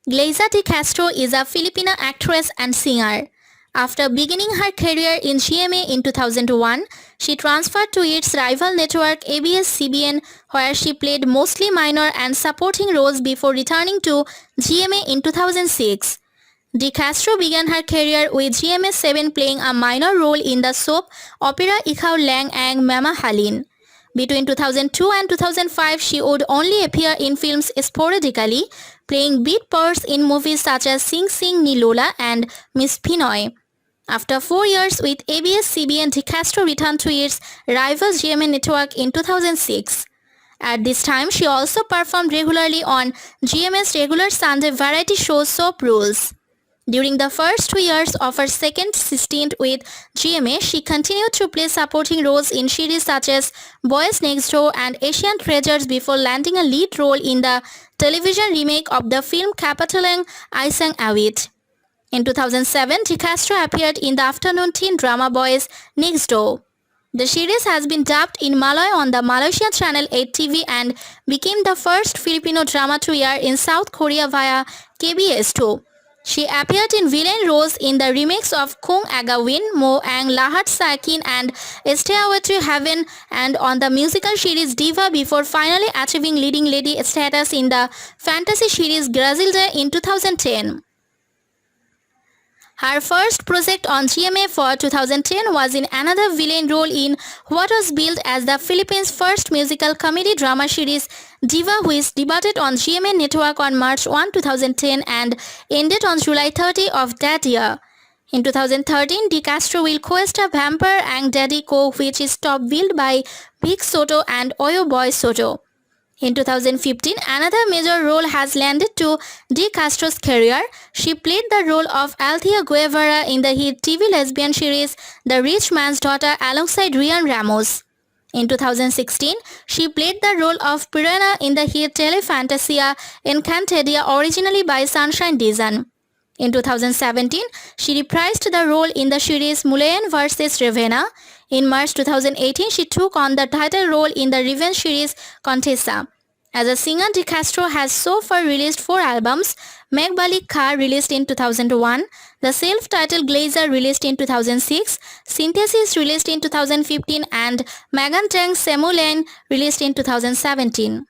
Gleiza de Castro is a Filipino actress and singer. After beginning her career in GMA in 2001, she transferred to its rival network ABS-CBN, where she played mostly minor and supporting roles before returning to GMA in 2006. De Castro began her career with GMA7 playing a minor role in the soap opera Ikaw Lang Ang Mamahalin. Between 2002 and 2005, she would only appear in films sporadically, playing beat parts in movies such as Sing Sing Ni Lola and Miss Pinoy. After 4 years with ABS-CBN, De Castro returned to its rival GMA network in 2006. At this time, she also performed regularly on GMA's regular Sunday variety show Soap Rules. During the first 2 years of her second stint with GMA, she continued to play supporting roles in series such as Boys Next Door and Asian Treasures before landing a lead role in the television remake of the film Kapatalang Isang Awit. In 2007, De Castro appeared in the afternoon teen drama Boys Next Door. The series has been dubbed in Malay on the Malaysian channel 8 TV and became the first Filipino drama to air in South Korea via KBS2. She appeared in villain roles in the remakes of Kung Aga Win, Mo Ang Lahat Sa Akin and Stairway to Heaven and on the musical series Diva before finally achieving leading lady status in the fantasy series Grazilde in 2010. Her first project on GMA for 2010 was in another villain role in what was billed as the Philippines' first musical comedy drama series Diva, which debuted on GMA network on March 1, 2010 and ended on July 30 of that year. In 2013, De Castro will co-star Vampire Ang Daddy Ko, which is top billed by Vic Soto and Oyo Boy Soto. In 2015, another major role has landed to De Castro's career. She played the role of Althea Guevara in the hit TV lesbian series The Rich Man's Daughter alongside Rian Ramos. In 2016, she played the role of Piranha in the hit Telefantasia Encantadia originally by Sunshine Dizan. In 2017, she reprised the role in the series Mulayan vs. Ravenna. In March 2018, she took on the title role in the revenge series Contessa. As a singer, De Castro has so far released 4 albums: Meg Balik Ka released in 2001, the self-titled Glazer released in 2006, Synthesis released in 2015 and Megan Tang Semulen released in 2017.